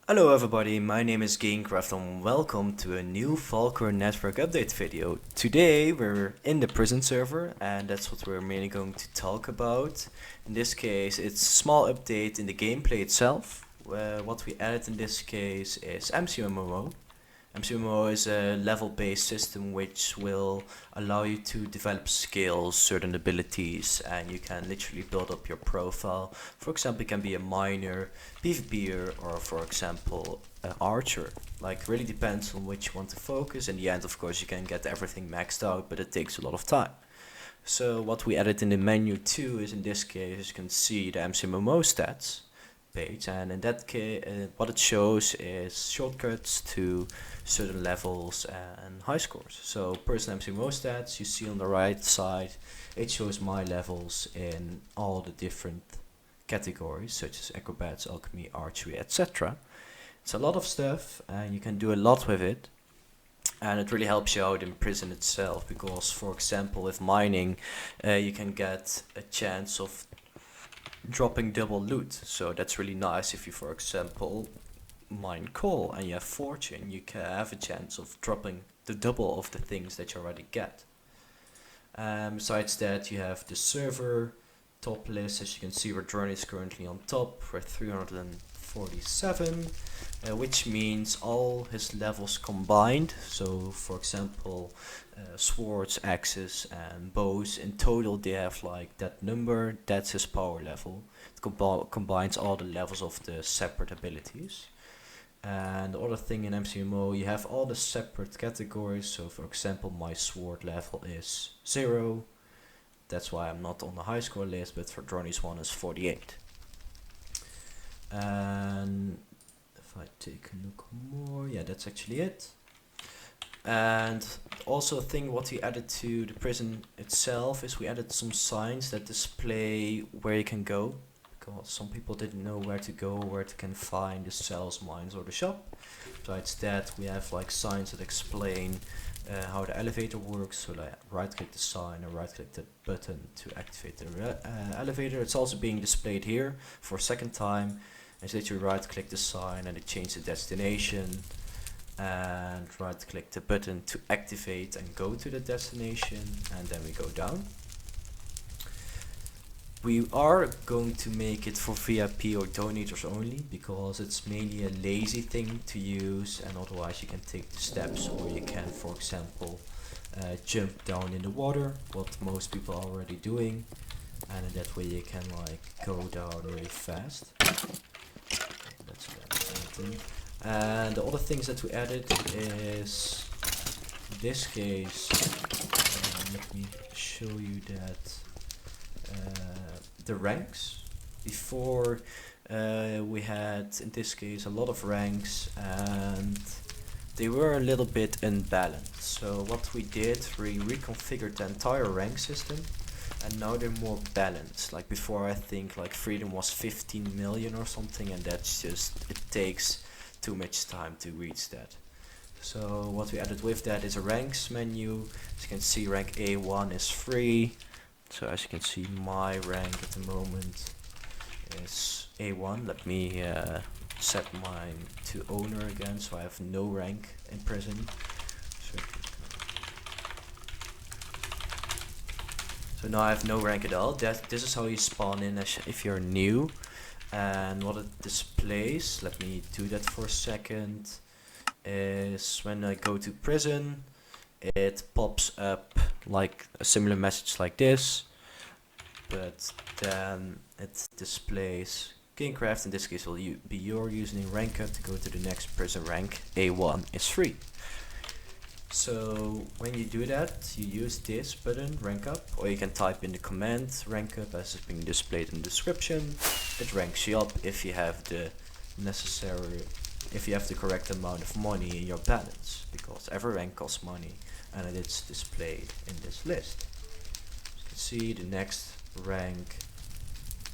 Hello everybody, my name is Gamecraft and welcome to a new Falkor Network update video. Today we're in the prison server and that's what we're mainly going to talk about. In this case it's a small update in the gameplay itself. What we added in this case is MCMMO. MCMMO is a level-based system which will allow you to develop skills, certain abilities, and you can literally build up your profile. For example, you can be a miner, PvPer, or for example, an archer. Like, really depends on which you want to focus. In the end, of course, you can get everything maxed out, but it takes a lot of time. So what we added in the menu too is, in this case, you can see the MCMMO stats page, and in that case what it shows is shortcuts to certain levels and high scores. So personal MCMO stats, you see on the right side, it shows my levels in all the different categories such as acrobats, alchemy, archery, etc. It's a lot of stuff and you can do a lot with it, and it really helps you out in prison itself because, for example, with mining you can get a chance of dropping double loot. So that's really nice. If you, for example, mine coal and you have fortune, you can have a chance of dropping the double of the things that you already get. Besides that, you have the server top list. As you can see, Journey is currently on top for 347, which means all his levels combined. So for example, swords, axes and bows, in total they have like that number. That's his power level. It combines all the levels of the separate abilities. And the other thing in MCMO, you have all the separate categories. So for example, my sword level is 0. That's why I'm not on the high score list, but for Journey's one is 48. And if I take a look more, yeah, that's actually it. And also a thing what we added to the prison itself is we added some signs that display where you can go, because some people didn't know where to go, where to can find the cells, mines or the shop. Besides that, we have like signs that explain how the elevator works. So like right click the sign or right click the button to activate the elevator. It's also being displayed here for a second time. And so that you right click the sign and it changes the destination, and right click the button to activate and go to the destination, and then we go down. We are going to make it for VIP or donators only because it's mainly a lazy thing to use, and otherwise you can take the steps, or you can, for example, jump down in the water, what most people are already doing, and in that way you can like go down really fast. That's something. And the other things that we added is, in this case, let me show you that the ranks. Before we had, in this case, a lot of ranks and they were a little bit unbalanced. So what we did, we reconfigured the entire rank system, and now they're more balanced. Like before, I think like freedom was 15 million or something, and that's just, it takes too much time to reach that. So what we added with that is a ranks menu. As you can see, rank A1 is free. So as you can see, my rank at the moment is A1. Let me set mine to owner again, so I have no rank in prison. So now I have no rank at all. This is how you spawn in as if you're new. And what it displays, let me do that for a second, is when I go to prison, it pops up like a similar message like this, but then it displays Gamecraft. In this case will be your username, rank up to go to the next prison rank. A1 is free. So when you do that, you use this button, rank up, or you can type in the command rank up as it's being displayed in the description. It ranks you up if you have the correct amount of money in your balance, because every rank costs money and it's displayed in this list. As you can see, the next rank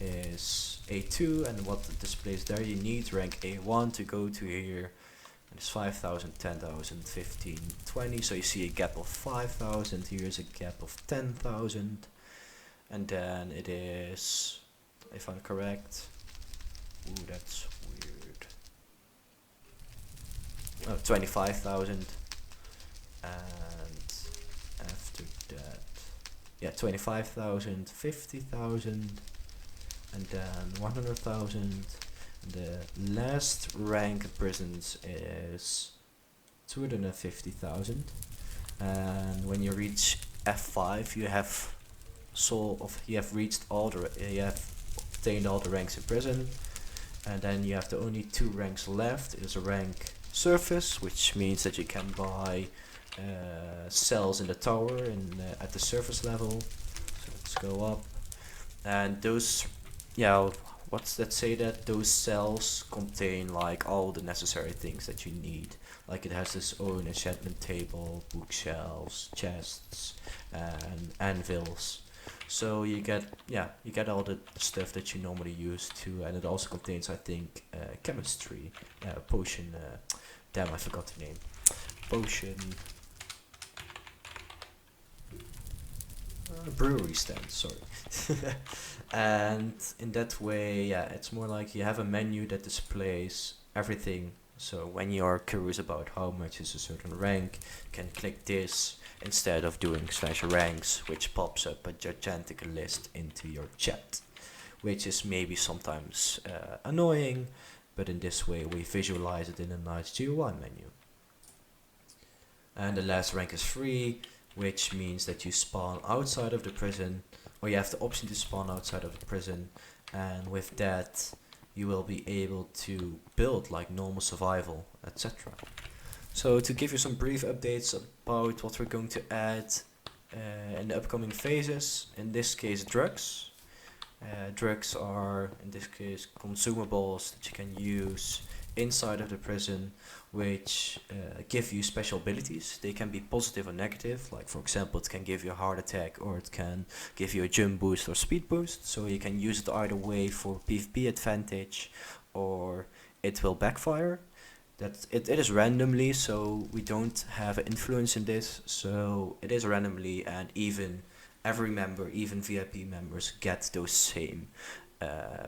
is A2, and what it displays there, you need rank A1 to go to here. It's 5,000, 10,000, 15, 20. So you see a gap of 5,000. Here's a gap of 10,000. And then it is, if I'm correct, ooh, that's weird. 25,000, and after that, yeah, 25,000, 50,000, and then 100,000. The last rank in prisons is 250,000, and when you reach F5, you have reached all the you have obtained all the ranks in prison, and then you have the only 2 ranks left. Is a rank surface, which means that you can buy cells in the tower and at the surface level. So let's go up, and those, yeah, let's say that those cells contain like all the necessary things that you need. Like it has its own enchantment table, bookshelves, chests, and anvils. So you get all the stuff that you normally use to, and it also contains, I think, chemistry, potion. Damn, I forgot the name. Potion. Brewery stand, sorry. And in that way, yeah, it's more like you have a menu that displays everything. So when you're curious about how much is a certain rank, you can click this instead of doing /ranks, which pops up a gigantic list into your chat, which is maybe sometimes annoying, but in this way we visualize it in a nice GUI menu. And the last rank is free, which means that you spawn outside of the prison, or you have the option to spawn outside of the prison, and with that you will be able to build like normal survival, etc. So to give you some brief updates about what we're going to add in the upcoming phases, in this case drugs. Drugs are, in this case, consumables that you can use inside of the prison, which give you special abilities. They can be positive or negative, like for example it can give you a heart attack, or it can give you a jump boost or speed boost, so you can use it either way for PvP advantage, or it will backfire. It is randomly, so we don't have an influence in this, so it is randomly, and even every member, even VIP members, get those same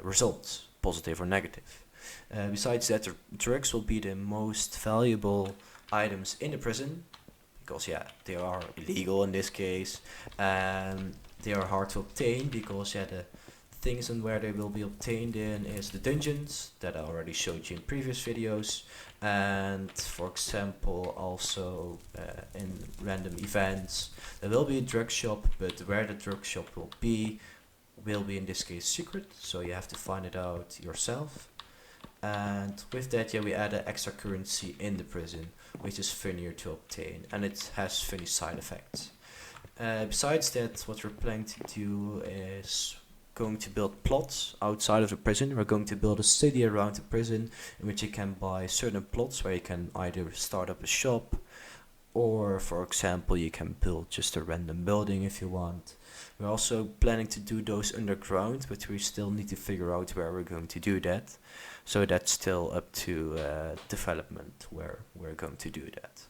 results, positive or negative. Besides that, drugs will be the most valuable items in the prison, because yeah, they are illegal in this case, and they are hard to obtain, because yeah, the things and where they will be obtained in is the dungeons that I already showed you in previous videos, and for example also in random events there will be a drug shop, but where the drug shop will be in this case secret, so you have to find it out yourself. And with that, yeah, we add an extra currency in the prison, which is funnier to obtain, and it has funny side effects. Besides that, what we're planning to do is going to build plots outside of the prison. We're going to build a city around the prison in which you can buy certain plots where you can either start up a shop, or for example you can build just a random building if you want. We're also planning to do those underground, but we still need to figure out where we're going to do that. So that's still up to development where we're going to do that.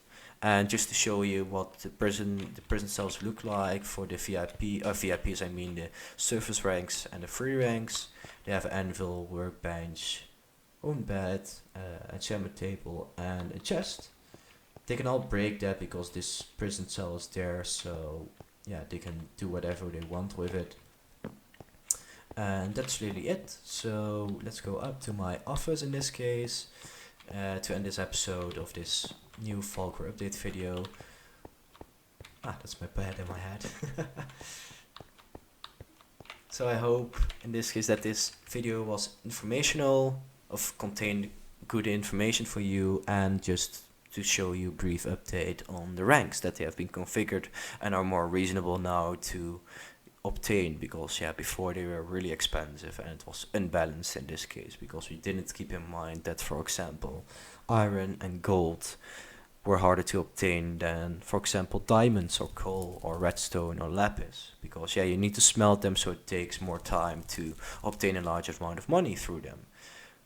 And just to show you what the prison cells look like for the VIPs, I mean the surface ranks and the free ranks. They have an anvil, workbench, own bed, a enchantment table, and a chest. They can all break that because this prison cell is there, so yeah, they can do whatever they want with it. And that's really it. So let's go up to my office in this case to end this episode of this new Falkor update video. That's my bed in my head. So I hope in this case that this video was informational, contained good information for you, and just to show you a brief update on the ranks that they have been configured and are more reasonable now to obtain, because yeah, before they were really expensive and it was unbalanced in this case, because we didn't keep in mind that, for example, iron and gold were harder to obtain than, for example, diamonds or coal or redstone or lapis, because yeah, you need to smelt them, so it takes more time to obtain a large amount of money through them.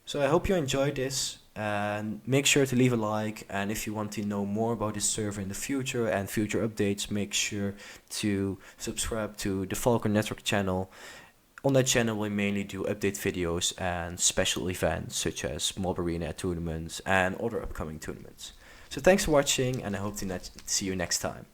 So I hope you enjoyed this, and make sure to leave a like, and if you want to know more about this server in the future and future updates, make sure to subscribe to the Falkor Network channel. On that channel we mainly do update videos and special events such as Mob Arena tournaments and other upcoming tournaments. So thanks for watching, and I hope to see you next time.